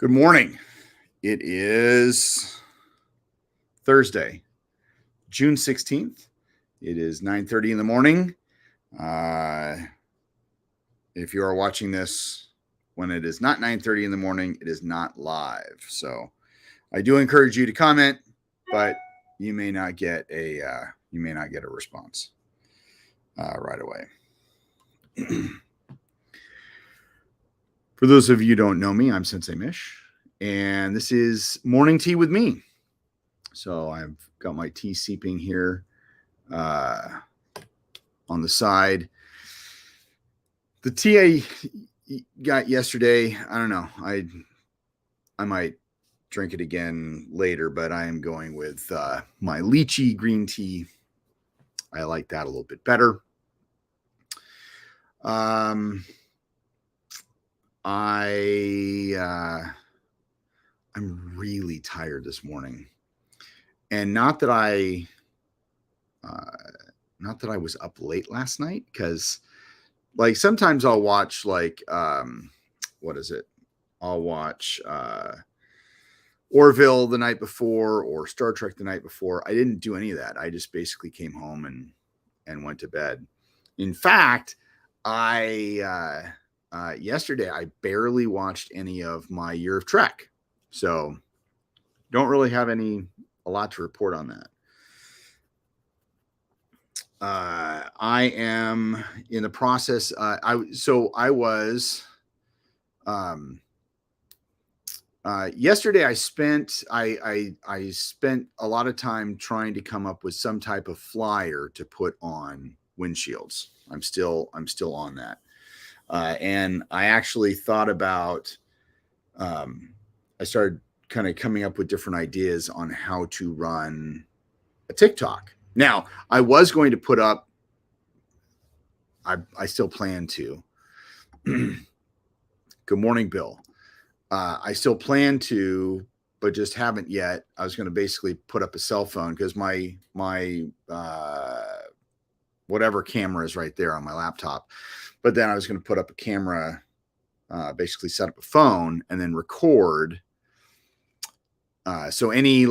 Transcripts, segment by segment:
Good morning. It is Thursday, June 16th. It is 9:30 in the morning. If you are watching this when it is not 9:30 in the morning, it is not live. So I do encourage you to comment, but you may not get a response right away. For those of you who don't know me, I'm Sensei Mish, and this is Morning Tea with me. So I've got my tea seeping here on the side. The tea I got yesterday, I don't know. I might drink it again later, but I am going with my lychee green tea. I like that a little bit better. I'm really tired this morning, and not that I was up late last night, because like sometimes I'll watch like what is it? I'll watch Orville the night before or Star Trek the night before. I didn't do any of that. I just basically came home and went to bed. In fact, yesterday I barely watched any of my Year of Trek, so don't really have a lot to report on that. I am in the process. Yesterday I spent a lot of time trying to come up with some type of flyer to put on windshields. I'm still on that. And I actually thought about, I started kind of coming up with different ideas on how to run a TikTok. Now, I was going to put up, I still plan to. Good morning, Bill. I still plan to, but just haven't yet. I was going to basically put up a cell phone because my whatever camera is right there on my laptop. But then I was going to put up a camera, basically set up a phone and then record. So any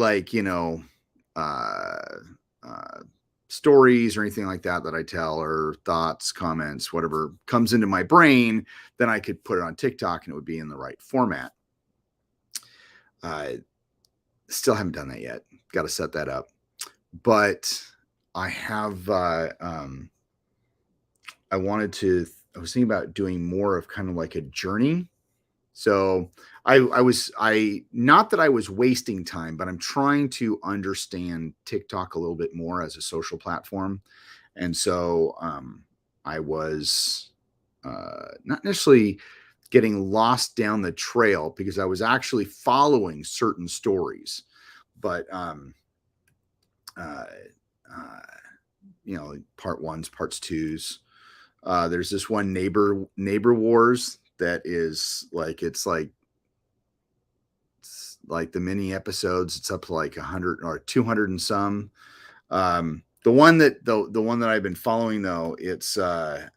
stories or anything like that I tell, or thoughts, comments, whatever comes into my brain, then I could put it on TikTok and it would be in the right format. Still haven't done that yet. Got to set that up. But I have, I was thinking about doing more of kind of like a journey. So not that I was wasting time, but I'm trying to understand TikTok a little bit more as a social platform. And so I was not necessarily getting lost down the trail, because I was actually following certain stories, but part ones, parts twos. There's this one neighbor wars that is like, it's like the mini episodes. It's up to like 100 or 200 and some. The one that I've been following though, it's I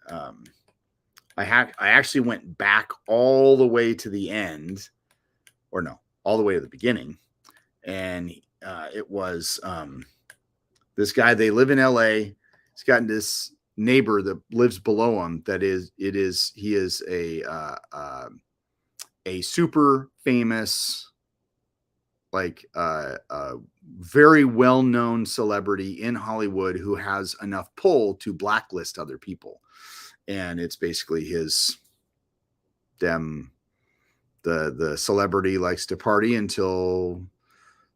actually went back all the way to the end, or no, all the way to the beginning, and it was this guy. They live in LA. He's got this neighbor that lives below him. He is a super famous, like very well-known celebrity in Hollywood who has enough pull to blacklist other people. And it's basically the celebrity likes to party until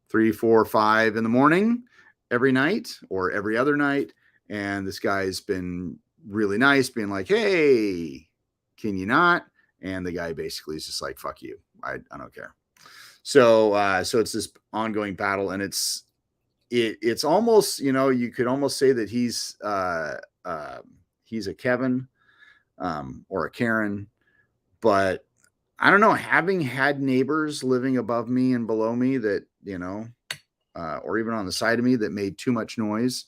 3, 4, 5 in the morning every night or every other night. And this guy's been really nice, being like, hey, can you not? And the guy basically is just like, fuck you. I don't care. So it's this ongoing battle, and it's almost, you could almost say that he's a Kevin or a Karen, but I don't know, having had neighbors living above me and below me that, or even on the side of me that made too much noise.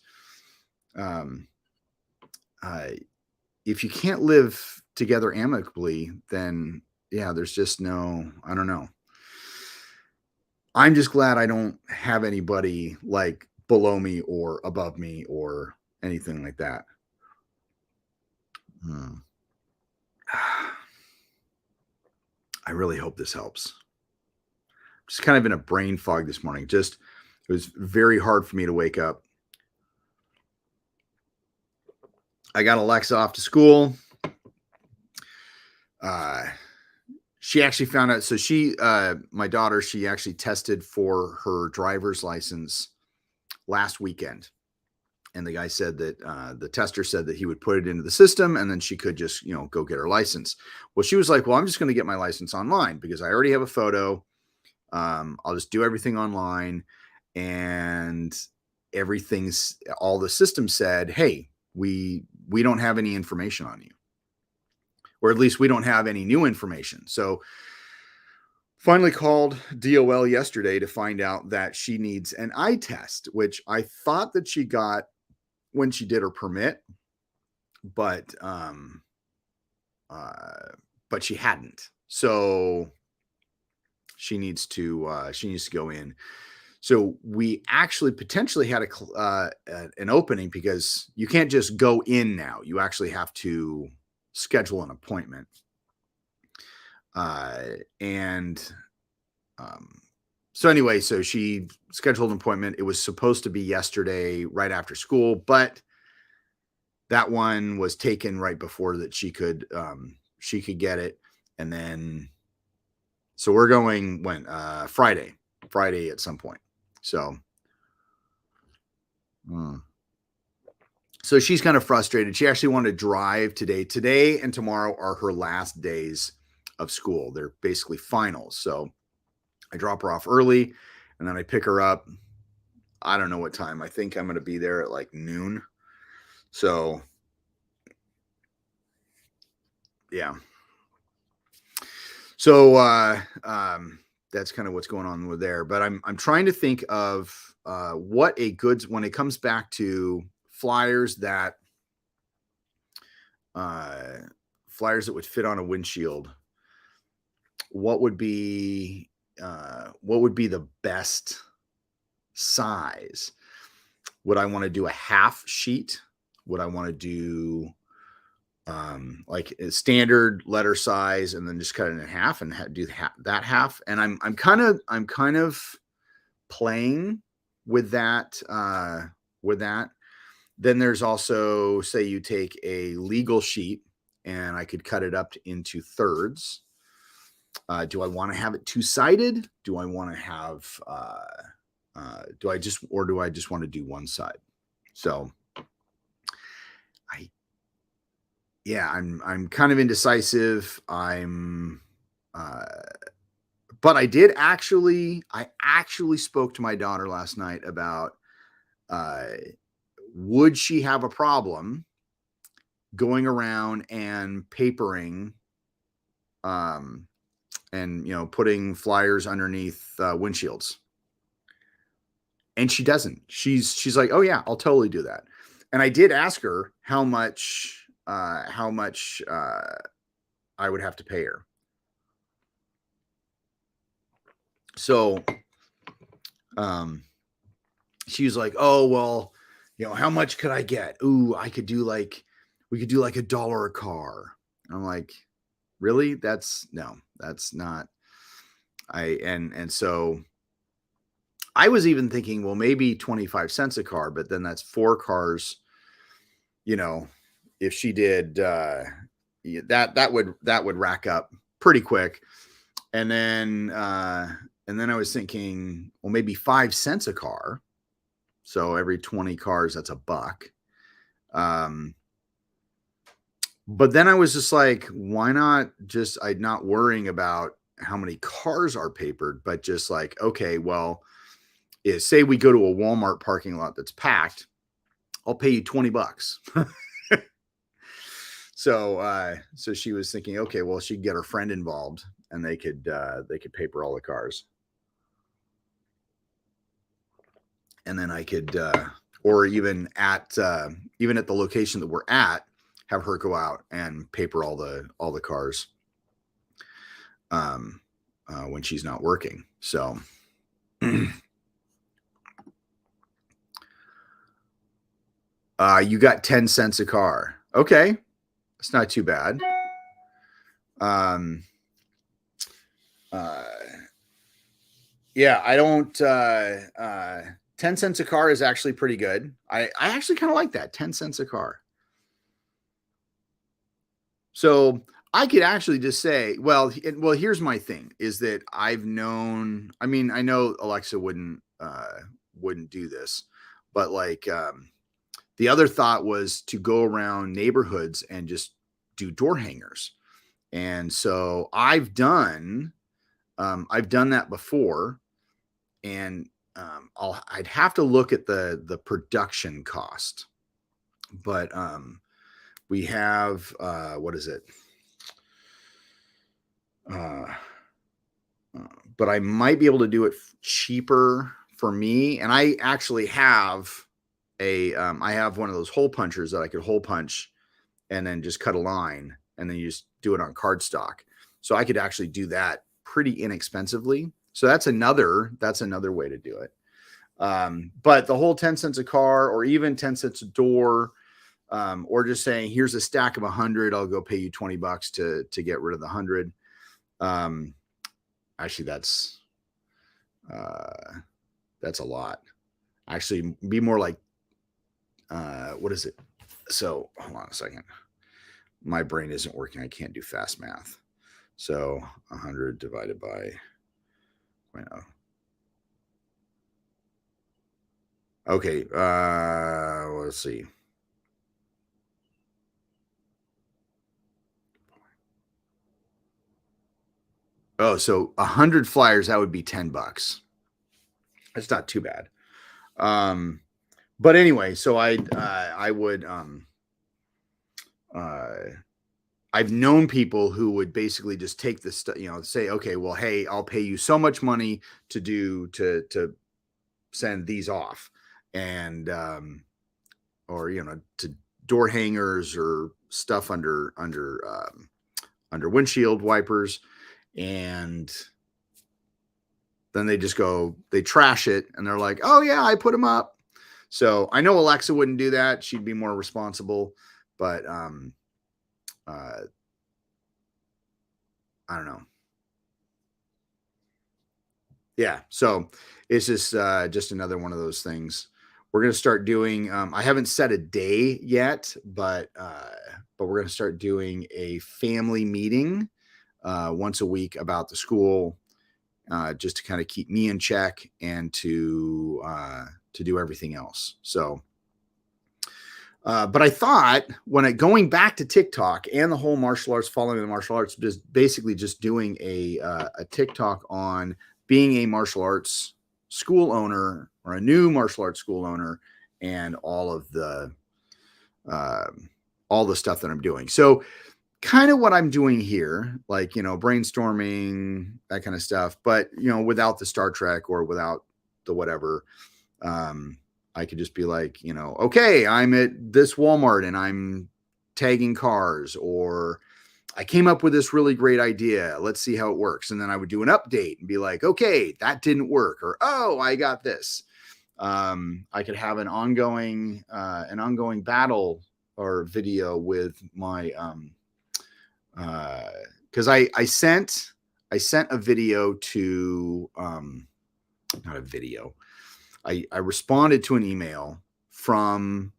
If you can't live together amicably, then yeah, there's just no, I don't know. I'm just glad I don't have anybody like below me or above me or anything like that. Hmm. I really hope this helps. Just kind of in a brain fog this morning. Just it was very hard for me to wake up. I got Alexa off to school. Uh, she actually found out. So my daughter, she actually tested for her driver's license last weekend. And the guy said that the tester said that he would put it into the system and then she could just, go get her license. Well, she was like, well, I'm just going to get my license online because I already have a photo. I'll just do everything online. And all the system said, hey, we don't have any information on you, or at least we don't have any new information. So finally called DOL yesterday to find out that she needs an eye test, which I thought that she got when she did her permit, but she hadn't. So she needs to go in. So we actually potentially had an opening because you can't just go in now. You actually have to schedule an appointment. And so anyway, so she scheduled an appointment. It was supposed to be yesterday, right after school, but that one was taken right before that she could get it. And then, so we're going when Friday at some point. So, so she's kind of frustrated. She actually wanted to drive today. Today and tomorrow are her last days of school. They're basically finals. So I drop her off early and then I pick her up. I don't know what time. I think I'm going to be there at like noon. So yeah. So that's kind of what's going on with there. But I'm trying to think of what a good, when it comes back to flyers that would fit on a windshield, what would be the best size? Would I want to do a half sheet? Would I want to do like a standard letter size and then just cut it in half and do that half? And I'm kind of playing with that. Then there's also, say you take a legal sheet and I could cut it up into thirds. Do I want to have it two-sided? Do I want to have do I just want to do one side? So I'm kind of indecisive. But I actually spoke to my daughter last night about would she have a problem going around and papering and putting flyers underneath windshields. And she doesn't. She's like, oh yeah, I'll totally do that. And I did ask her how much I would have to pay her. So she was like, oh well, how much could I get? Ooh, we could do like $1 a car. And I'm like, really? That's not. So I was even thinking, well, maybe 25 cents a car, but then that's 4 cars. If she did that would rack up pretty quick. And then I was thinking, well, maybe 5 cents a car. So every 20 cars, that's $1. But then I was just like, why not I'm not worrying about how many cars are papered, but just like, okay, well, say we go to a Walmart parking lot that's packed, I'll pay you $20. So she was thinking, okay, well, she'd get her friend involved and they could paper all the cars. And then I could, or even at the location that we're at, have her go out and paper all the cars when she's not working. So You got 10 cents a car. Okay. It's not too bad. Uh, yeah, I don't, 10 cents a car is actually pretty good. I actually kind of like that. 10 cents a car. So I could actually just say, well, here's my thing is that I've known, I mean, I know Alexa wouldn't do this, but like, the other thought was to go around neighborhoods and just do door hangers. And so I've done that before, and I'd have to look at the production cost, but we have what is it? Uh, but I might be able to do it cheaper for me. And I actually have I have one of those hole punchers that I could hole punch and then just cut a line and then you just do it on cardstock. So I could actually do that pretty inexpensively. So that's another way to do it. But the whole 10 cents a car or even 10 cents a door, or just saying, here's a stack of 100, I'll go pay you $20 to get rid of the 100. Actually, that's a lot. Actually, be more like, what is it? So hold on a second. My brain isn't working. I can't do fast math. So 100 divided by, okay. Let's see. Oh, so 100 flyers, that would be $10. That's not too bad. But anyway, so I would, I've known people who would basically just take this stuff, say, okay, well, hey, I'll pay you so much money to send these off, and or to door hangers or stuff under windshield wipers, and then they just go, they trash it, and they're like, oh yeah, I put them up. So I know Alexa wouldn't do that. She'd be more responsible, but I don't know. Yeah, so it's just another one of those things. We're gonna start doing. I haven't set a day yet, but we're gonna start doing a family meeting once a week about the school, just to kind of keep me in check and to do everything else. So, but I thought going back to TikTok and the whole martial arts, following the martial arts, just basically just doing a TikTok on being a martial arts school owner or a new martial arts school owner and all the stuff that I'm doing. So kind of what I'm doing here, like, brainstorming, that kind of stuff, but, without the Star Trek or without the whatever, I could just be like, okay, I'm at this Walmart and I'm tagging cars, or I came up with this really great idea. Let's see how it works. And then I would do an update and be like, okay, that didn't work. Or, oh, I got this. I could have an ongoing battle or video with my, cause I sent a video to, not a video. I responded to an email from,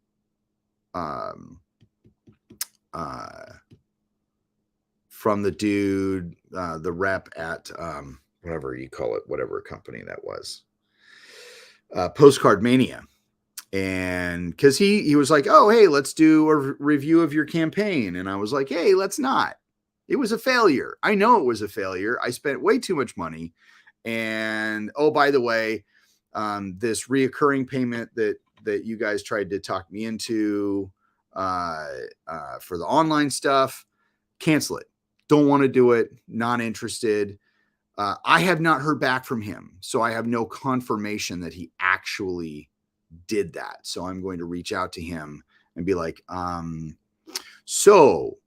the dude, the rep at whatever you call it, whatever company that was, Postcard Mania. And because he was like, oh, hey, let's do a review of your campaign. And I was like, hey, let's not. It was a failure. I know it was a failure. I spent way too much money. And, oh, by the way, this reoccurring payment that you guys tried to talk me into for the online stuff, cancel it. Don't want to do it. Not interested. I have not heard back from him, so I have no confirmation that he actually did that. So I'm going to reach out to him and be like, so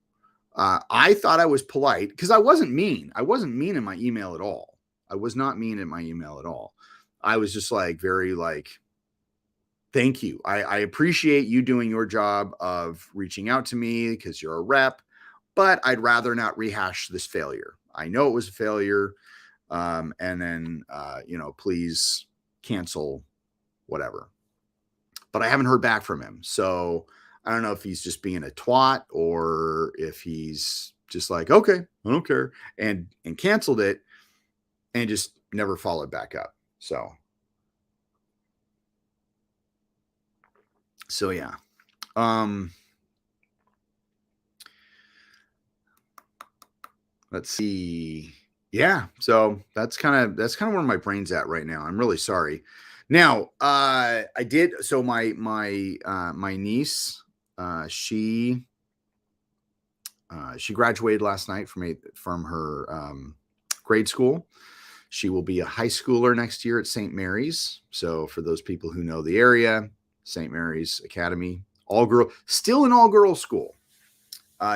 I thought I was polite because I wasn't mean. I wasn't mean in my email at all. I was not mean in my email at all. I was just like very like, thank you. I appreciate you doing your job of reaching out to me because you're a rep, but I'd rather not rehash this failure. I know it was a failure. And then, please cancel whatever. But I haven't heard back from him. So I don't know if he's just being a twat or if he's just like, okay, I don't care, and canceled it and just never followed back up. So yeah. Let's see. Yeah, so that's kind of where my brain's at right now. I'm really sorry. Now, I did so my niece, she graduated last night from her grade school. She will be a high schooler next year at St. Mary's. So for those people who know the area, St. Mary's Academy, still an all girl school.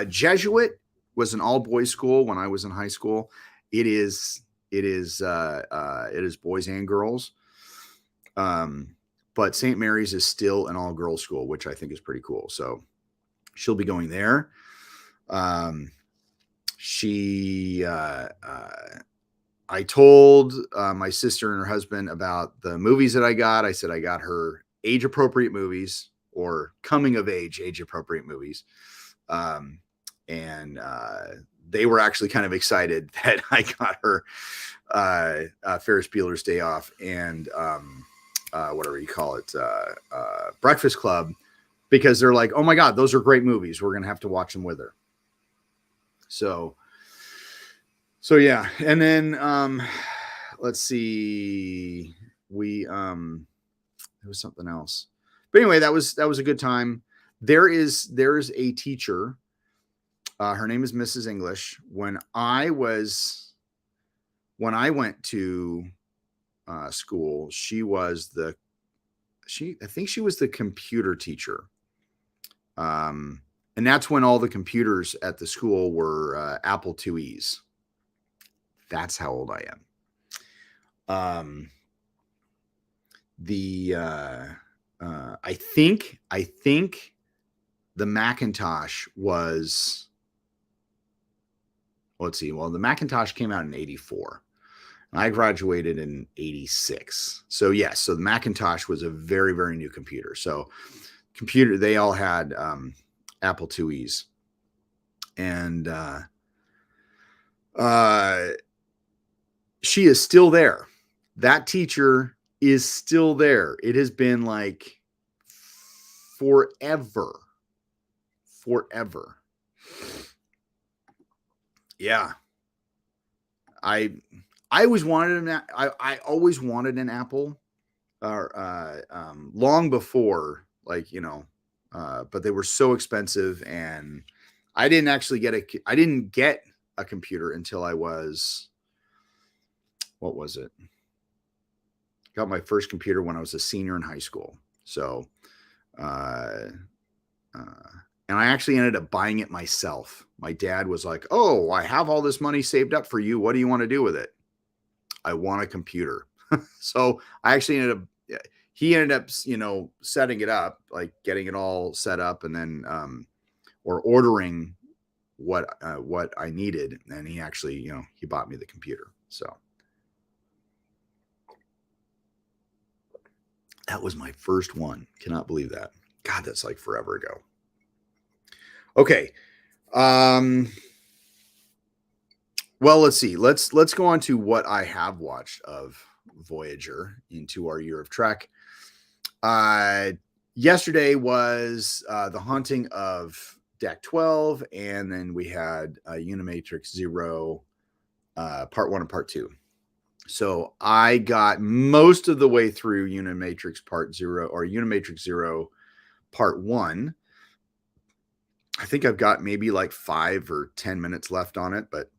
Jesuit was an all boys school when I was in high school. It is boys and girls. But St. Mary's is still an all girls school, which I think is pretty cool. So she'll be going there. I told my sister and her husband about the movies that I got. I said I got her age appropriate movies or coming of age appropriate movies. And they were actually kind of excited that I got her Ferris Bueller's Day Off and whatever you call it, Breakfast Club, because they're like, oh my God, those are great movies. We're going to have to watch them with her. So yeah. And then let's see, there was something else. But anyway, that was a good time. There's a teacher. Her name is Mrs. English. When I went to school, I think she was the computer teacher. And that's when all the computers at the school were Apple IIes. That's how old I am. I think the Macintosh was, let's see. Well, the Macintosh came out in 84. I graduated in 86. So yes, so the Macintosh was a very, very new computer. So they all had Apple IIes. And she is still there. That teacher is still there. It has been like forever. Yeah. I always wanted I always wanted an Apple, long before, like, but they were so expensive, and I didn't get a computer until I was, what was it? Got my first computer when I was a senior in high school. So, and I actually ended up buying it myself. My dad was like, "Oh, I have all this money saved up for you. What do you want to do with it?" I want a computer. So I actually he ended up, setting it up, like getting it all set up, and then, or ordering what I needed. And he actually, he bought me the computer. So that was my first one. Cannot believe that. God, that's like forever ago. Okay. Well, let's see. Let's go on to what I have watched of Voyager into our year of Trek. Yesterday was The Haunting of Deck 12, and then we had Unimatrix Zero, Part 1 and Part 2. So I got most of the way through Unimatrix Part 0, or Unimatrix Zero Part 1. I think I've got maybe like 5 or 10 minutes left on it, but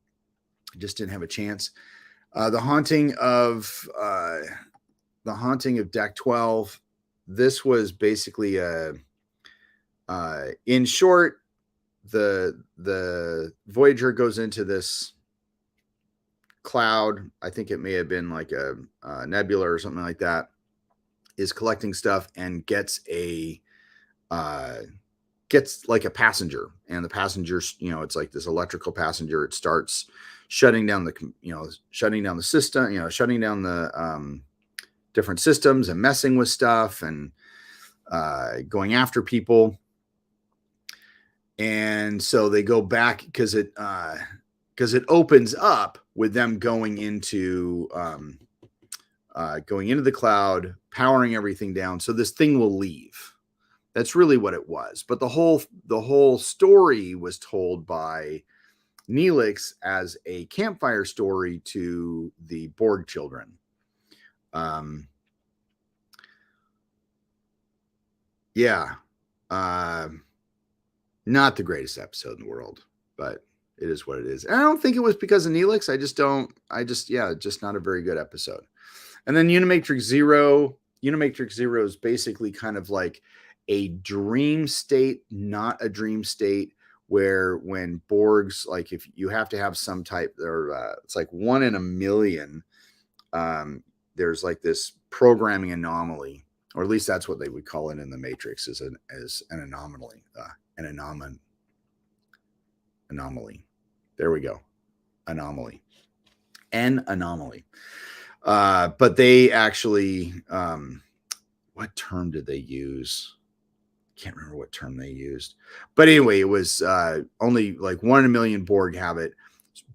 I just didn't have a chance. The Haunting of Deck 12. This was basically in short, the Voyager goes into this cloud, I think it may have been like a nebula or something like that, is collecting stuff and gets like a passenger, and the passenger's, it's like this electrical passenger. It starts shutting down the system, shutting down the different systems and messing with stuff and going after people. And so they go back because it opens up with them going into the cloud, powering everything down. So this thing will leave. That's really what it was. But the whole story was told by Neelix as a campfire story to the Borg children. Yeah. Not the greatest episode in the world, but it is what it is. And I don't think it was because of Neelix. Just not a very good episode. And then Unimatrix Zero is basically kind of like a dream state, not a dream state, where when Borgs, like if you have to have some type, it's like 1 in a million, there's like this programming anomaly, or at least that's what they would call it in the Matrix, as an anomaly, anomaly. There we go. Anomaly. An anomaly. But they actually, what term did they use? Can't remember what term they used. But anyway, it was only like 1 in a million Borg have it.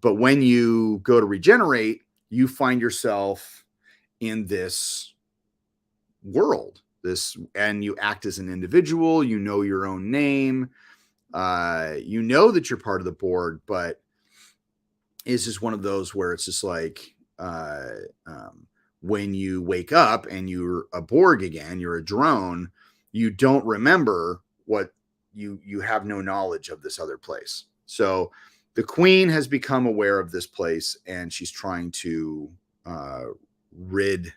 But when you go to regenerate, you find yourself in this world, and you act as an individual. You know your own name. You know that you're part of the Borg, but it's just one of those where it's just like, when you wake up and you're a Borg again, you're a drone, you don't remember what you have no knowledge of this other place. So the Queen has become aware of this place, and she's trying to rid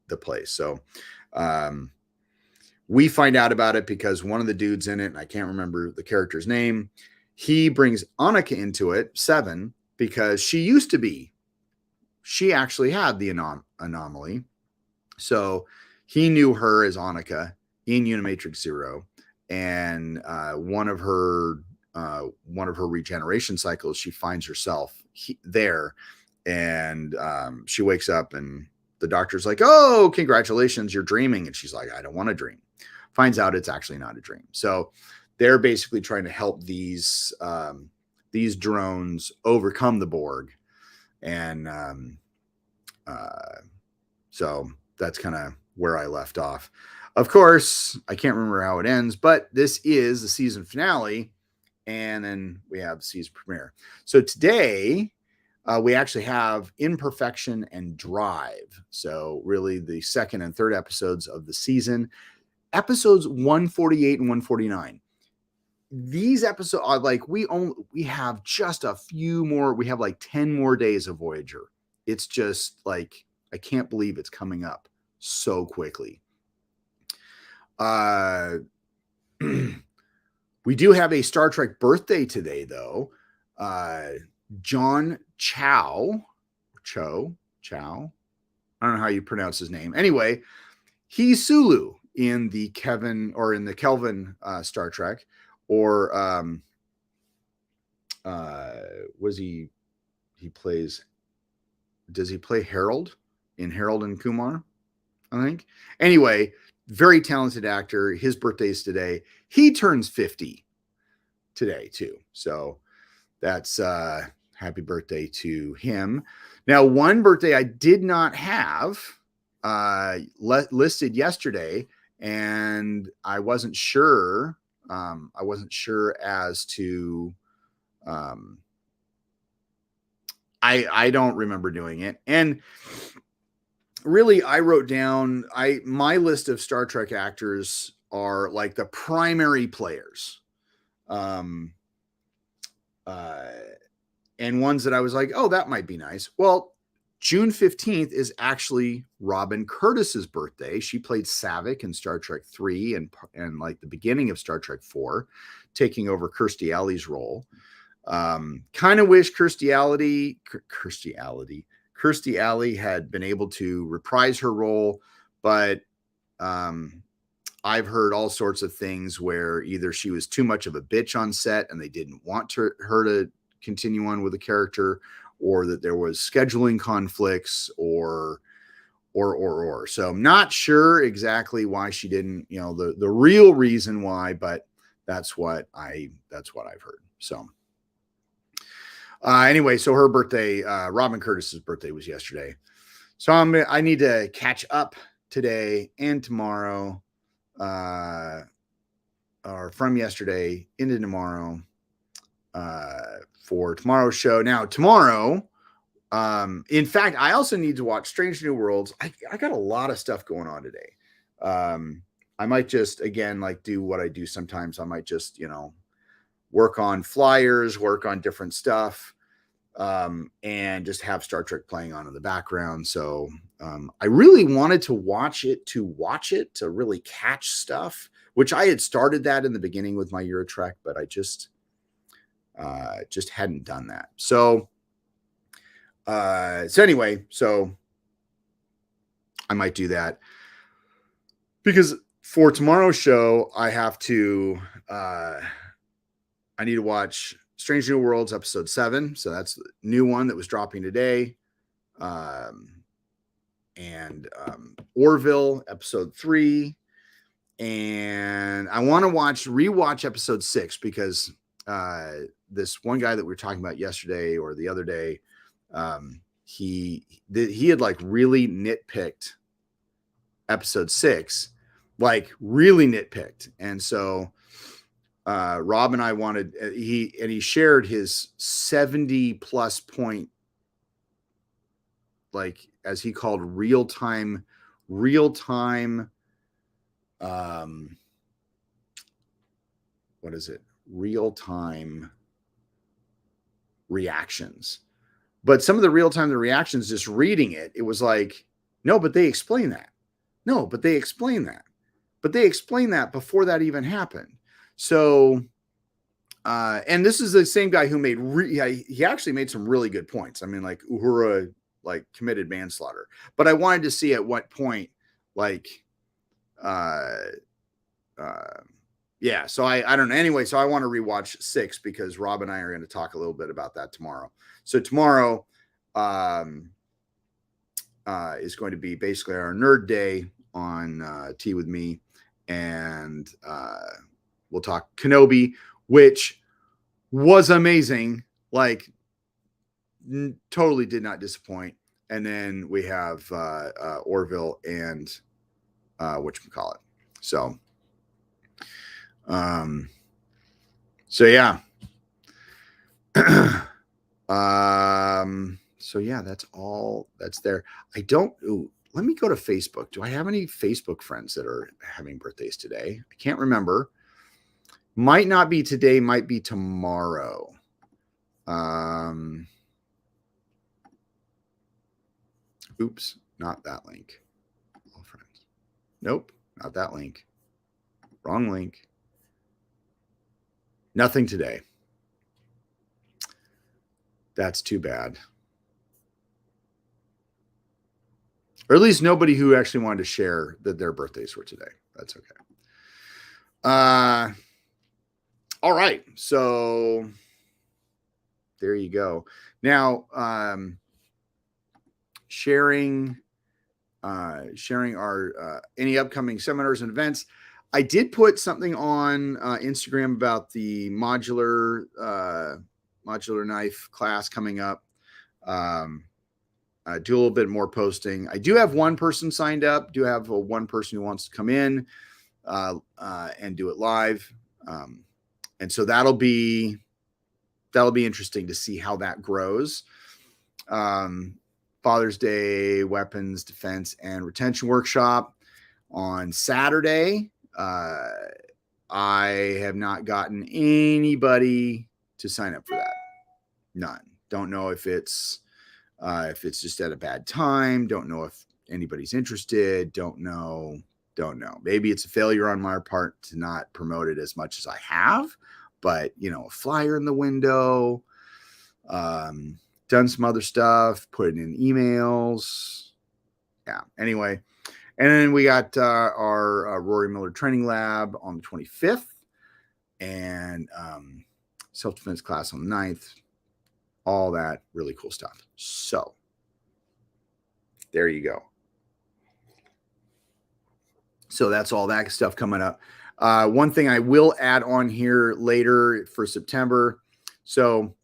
the place. So we find out about it because one of the dudes in it, and I can't remember the character's name, he brings Annika into it, Seven, because she actually had the anomaly. So he knew her as Annika in Unimatrix Zero, and one of her regeneration cycles, she finds herself there, and she wakes up, and the doctor's like, "Oh, congratulations, you're dreaming," and she's like, "I don't want to dream." Finds out it's actually not a dream. So they're basically trying to help these drones overcome the Borg, and so that's kind of where I left off. Of course, I can't remember how it ends, but this is the season finale, and then we have the season premiere. So today, we actually have Imperfection and Drive. So really the second and third episodes of the season. Episodes 148 and 149. These episodes are like, we have just a few more. We have like 10 more days of Voyager. It's just like, I can't believe it's coming up so quickly. We do have a Star Trek birthday today, though. John Cho. I don't know how you pronounce his name. Anyway, he's Sulu in the Kelvin Star Trek, or does he play Harold in Harold and Kumar, I think? Anyway, very talented actor. His birthday's today. He turns 50 today too. So that's happy birthday to him. Now, one birthday I did not have listed yesterday, and I wasn't sure. I wasn't sure as to. I don't remember doing it, and really, I wrote down my list of Star Trek actors are like the primary players, and ones that I was like, oh, that might be nice. Well, June 15th is actually Robin Curtis's birthday. She played Savick in Star Trek 3 and like the beginning of Star Trek 4, taking over Kirstie Alley's role. Kind of wish Kirstie Alley had been able to reprise her role, but I've heard all sorts of things where either she was too much of a bitch on set and they didn't want her to continue on with the character, or that there was scheduling conflicts, or. So I'm not sure exactly why she didn't, the real reason why, but that's what I've heard. So anyway, so her birthday, Robin Curtis's birthday was yesterday. So I need to catch up today and tomorrow, or from yesterday into tomorrow, for tomorrow's show. Now, tomorrow, in fact, I also need to watch Strange New Worlds. I got a lot of stuff going on today. I might just, again, like do what I do sometimes. I might just, work on flyers, work on different stuff, and just have Star Trek playing on in the background. So I really wanted to watch it to really catch stuff, which I had started that in the beginning with my Eurotrek, but I just hadn't done that. So anyway, so I might do that, because for tomorrow's show, I need to watch Strange New Worlds episode 7. So that's the new one that was dropping today. And Orville episode 3. And I want to rewatch episode 6, because this one guy that we were talking about yesterday or the other day, he had like really nitpicked episode 6, like really nitpicked. And so Rob and I wanted, he shared his 70 plus point, like, as he called real time, what is it? Real time reactions. But some of the real-time reactions, just reading it, it was like, no, but they explain that. No, but they explain that. But they explain that before that even happened. So, and this is the same guy who made, he actually made some really good points. I mean, like Uhura, like committed manslaughter. But I wanted to see at what point, like, yeah, so I don't know. Anyway, so I want to rewatch 6, because Rob and I are going to talk a little bit about that tomorrow. So tomorrow is going to be basically our nerd day on Tea with Me, and we'll talk Kenobi, which was amazing. Like, totally did not disappoint. And then we have Orville and whatchamacallit. So yeah. So yeah, that's all that's there. Let me go to Facebook. Do I have any Facebook friends that are having birthdays today? I can't remember. Might not be today, might be tomorrow. Oops, not that link. All friends. Nope, not that link. Wrong link. Nothing today. That's too bad. Or at least nobody who actually wanted to share that their birthdays were today. That's okay. All right. So there you go. Now, sharing our any upcoming seminars and events. I did put something on Instagram about the modular knife class coming up. Do a little bit more posting. I do have one person signed up. Do have one person who wants to come in and do it live. And so that'll be interesting to see how that grows. Father's Day, weapons, defense, and retention workshop on Saturday. I have not gotten anybody to sign up for that. None. Don't know if it's just at a bad time. Don't know if anybody's interested. Don't know. Maybe it's a failure on my part to not promote it as much as I have, but a flyer in the window, done some other stuff, put it in emails. Yeah. Anyway, and then we got our Rory Miller training lab on the 25th, and self-defense class on the 9th. All that really cool stuff. So there you go. So that's all that stuff coming up. One thing I will add on here later for September. So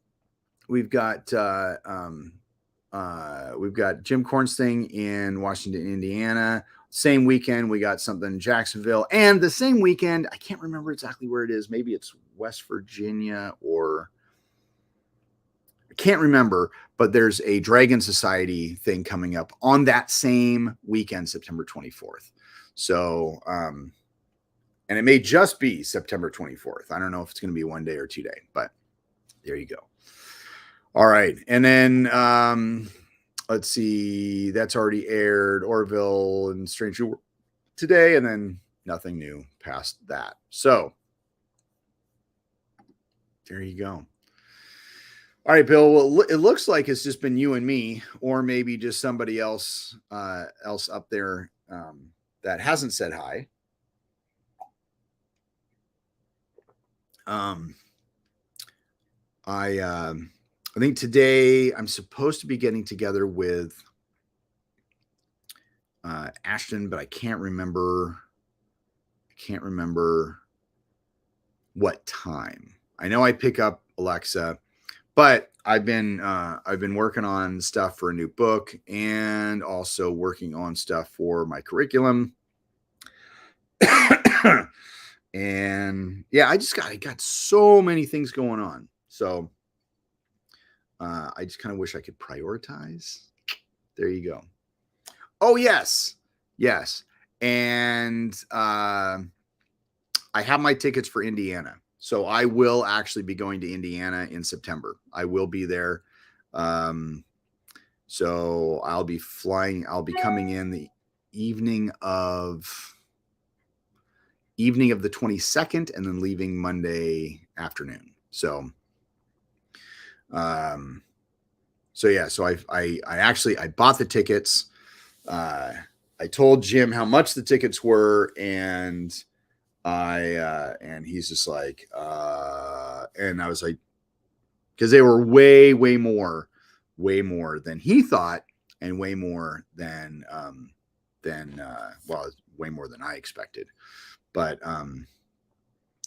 we've got Jim Corn's thing in Washington, Indiana. Same weekend, we got something in Jacksonville. And the same weekend, I can't remember exactly where it is. Maybe it's West Virginia, or I can't remember, but there's a Dragon Society thing coming up on that same weekend, September 24th. So, and it may just be September 24th. I don't know if it's going to be one day or 2 day, but there you go. All right. And then, let's see, that's already aired, Orville and Strange New World today, and then nothing new past that. So there you go. All right, Bill. Well, it looks like it's just been you and me, or maybe just somebody else up there that hasn't said hi. I think today I'm supposed to be getting together with Ashton, but I can't remember what time. I know I pick up Alexa, but I've been working on stuff for a new book, and also working on stuff for my curriculum. And yeah, I got so many things going on. So I just kind of wish I could prioritize. There you go. Oh, yes. And I have my tickets for Indiana. So I will actually be going to Indiana in September. I will be there. So I'll be coming in the evening of the 22nd, and then leaving Monday afternoon. So yeah, so I bought the tickets. I told Jim how much the tickets were, and he's just like, and I was like, because they were way more than he thought, and way more than way more than I expected. But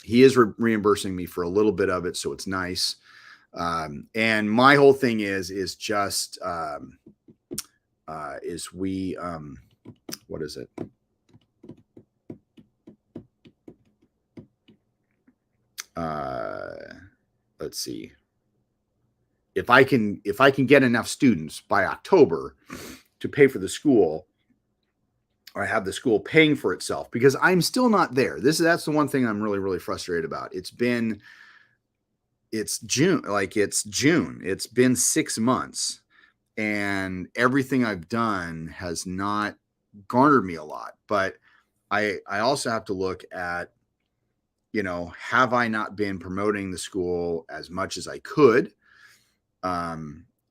he is reimbursing me for a little bit of it, so it's nice. And my whole thing is just what is it? Let's see. If I can get enough students by October to pay for the school, or have the school paying for itself, because I'm still not there. That's the one thing I'm really frustrated about. It's June. It's June. It's been 6 months, and everything I've done has not garnered me a lot. But I also have to look at, have I not been promoting the school as much as I could?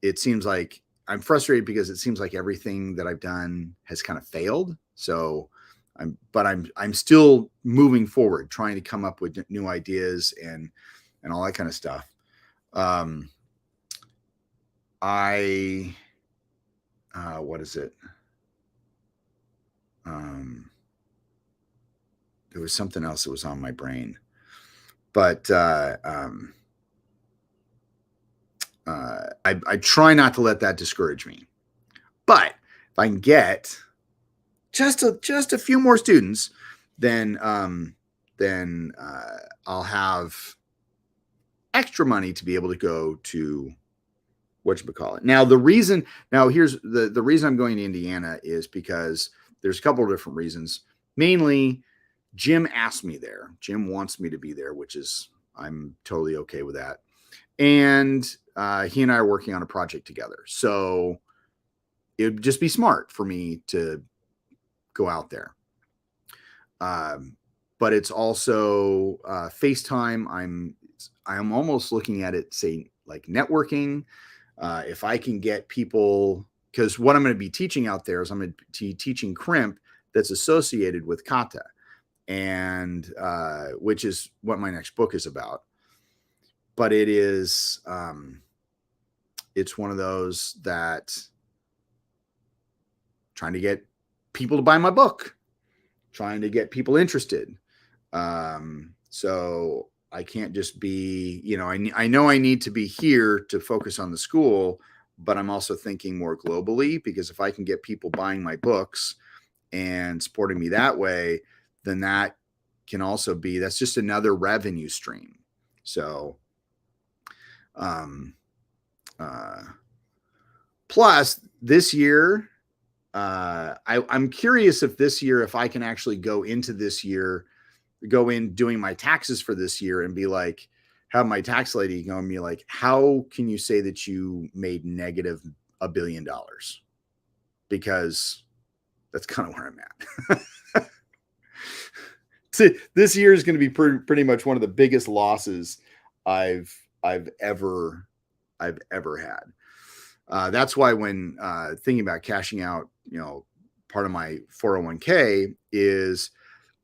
It seems like I'm frustrated because it seems like everything that I've done has kind of failed. So I'm still moving forward, trying to come up with new ideas and all that kind of stuff. What is it? There was something else that was on my brain, but I try not to let that discourage me. But if I can get just a few more students, then I'll have extra money to be able to go to whatchamacallit. Now here's the reason I'm going to Indiana is because there's a couple of different reasons. Mainly, Jim asked me there. Jim wants me to be there, which is, I'm totally okay with that. And he and I are working on a project together. So it would just be smart for me to go out there. But it's also FaceTime. I'm almost looking at it, say, like networking. If I can get people, because what I'm going to be teaching out there is I'm going to be teaching crimp that's associated with kata, and which is what my next book is about. But it is, it's one of those that trying to get people to buy my book, trying to get people interested. So I can't just be, I know I need to be here to focus on the school, but I'm also thinking more globally, because if I can get people buying my books and supporting me that way, then that can also be, that's just another revenue stream. So, plus this year, I'm curious if this year, if I can actually go into this year, go in doing my taxes for this year and be like, have my tax lady go and be like, how can you say that you made negative $1 billion? Because that's kind of where I'm at. This year is going to be pretty much one of the biggest losses I've ever had. That's why when thinking about cashing out, part of my 401k is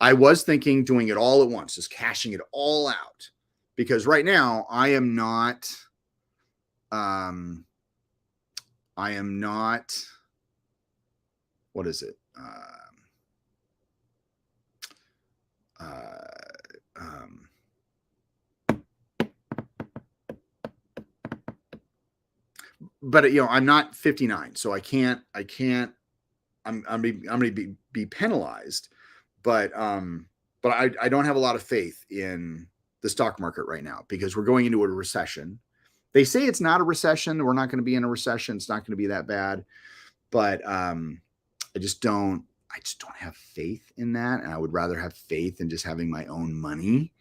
I was thinking doing it all at once, just cashing it all out, because right now I am not, what is it? But I'm not 59, so I can't. I'm going to be penalized, but I don't have a lot of faith in the stock market right now, because we're going into a recession. They say it's not a recession. We're not going to be in a recession. It's not going to be that bad, but I just don't have faith in that. And I would rather have faith in just having my own money,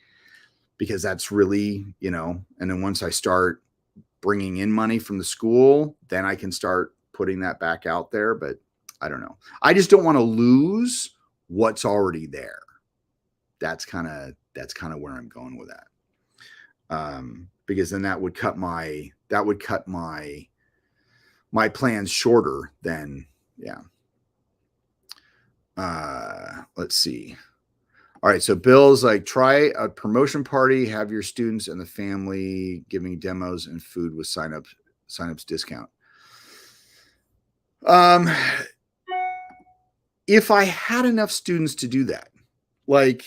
because that's really, and then once I start bringing in money from the school, then I can start putting that back out there. But I don't know. I just don't want to lose what's already there. That's kind of where I'm going with that. Because then that would cut my plans shorter than, yeah. Let's see. All right. So Bill's like, try a promotion party, have your students and the family giving demos and food with signups discount. If I had enough students to do that, like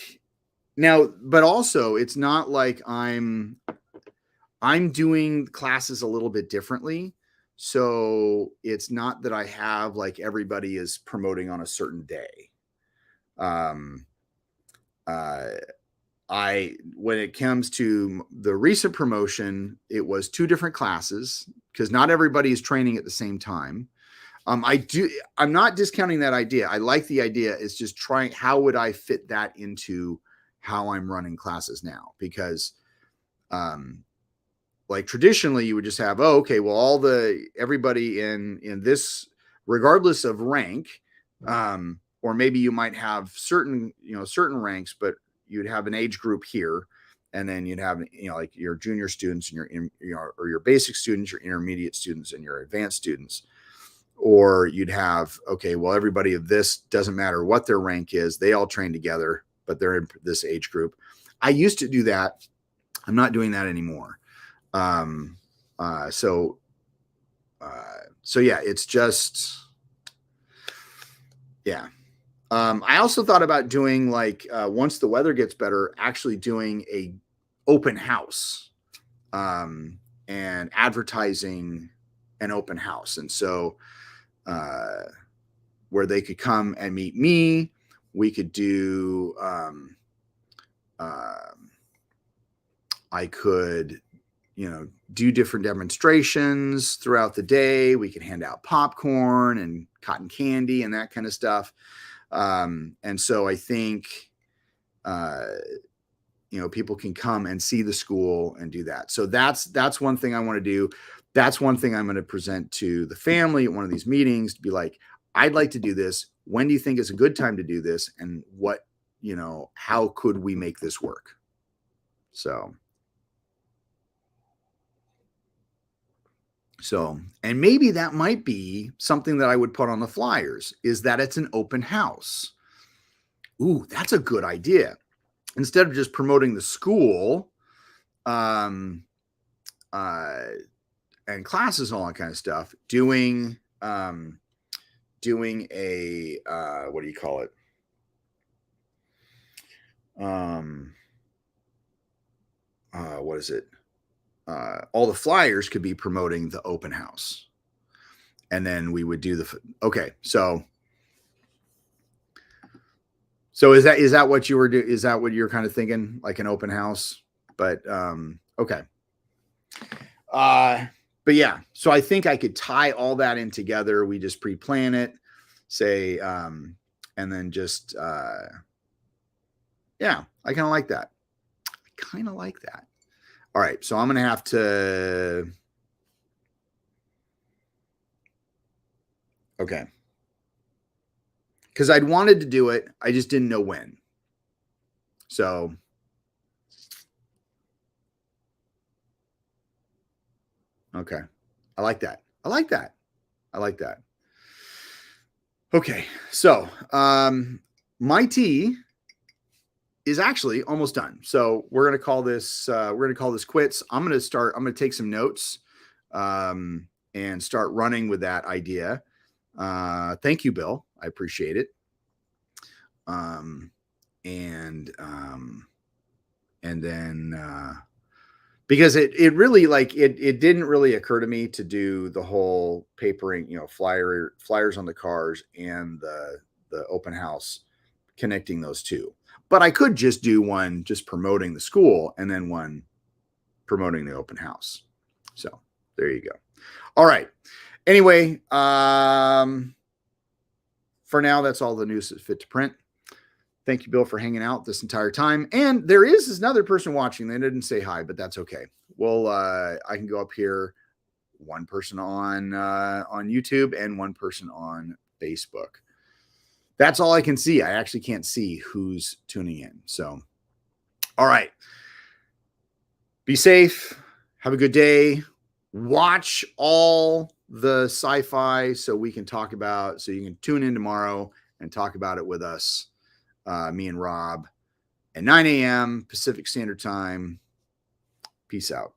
now, but also it's not like I'm doing classes a little bit differently. So it's not that I have like everybody is promoting on a certain day. When it comes to the recent promotion, it was 2 different classes, because not everybody is training at the same time. I'm not discounting that idea. I like the idea. It's just trying, how would I fit that into how I'm running classes now? Because, like traditionally you would just have, well, everybody in this, regardless of rank, or maybe you might have certain ranks, but you'd have an age group here, and then you'd have, like your junior students and or your basic students, your intermediate students, and your advanced students. Or you'd have, everybody of this, doesn't matter what their rank is, they all train together, but they're in this age group. I used to do that. I'm not doing that anymore. So yeah, it's just, yeah. I also thought about doing like, once the weather gets better, actually doing a open house, and advertising an open house. And so, where they could come and meet me, we could do, I could, do different demonstrations throughout the day. We could hand out popcorn and cotton candy and that kind of stuff. And so I think, people can come and see the school and do that. So that's one thing I want to do. That's one thing I'm going to present to the family at one of these meetings, to be like, I'd like to do this. When do you think is a good time to do this? And what, how could we make this work? So, So, and maybe that might be something that I would put on the flyers, is that it's an open house. Ooh, that's a good idea. Instead of just promoting the school, and classes and all that kind of stuff, doing a what do you call it? What is it? All the flyers could be promoting the open house, and then we would do the okay. So is that what you were doing? Is that what you're kind of thinking, like an open house? But okay. But yeah, so I think I could tie all that in together. We just pre-plan it, say, and then just yeah, I kind of like that. All right, so I'm gonna have to. Okay. Because I'd wanted to do it, I just didn't know when. So okay. I like that. Okay. So my tea is actually almost done. So we're gonna call this quits. I'm gonna take some notes and start running with that idea. Thank you, Bill. I appreciate it. And then because it really, like, it didn't really occur to me to do the whole papering, flyers on the cars and the open house, connecting those two. But I could just do one just promoting the school and then one promoting the open house. So there you go. All right. Anyway, for now, that's all the news that's fit to print. Thank you, Bill, for hanging out this entire time. And there is another person watching. They didn't say hi, but that's okay. Well, I can go up here, one person on YouTube and one person on Facebook. That's all I can see. I actually can't see who's tuning in. So, all right. Be safe. Have a good day. Watch all the sci-fi so you can tune in tomorrow and talk about it with us, me and Rob, at 9 a.m. Pacific Standard Time. Peace out.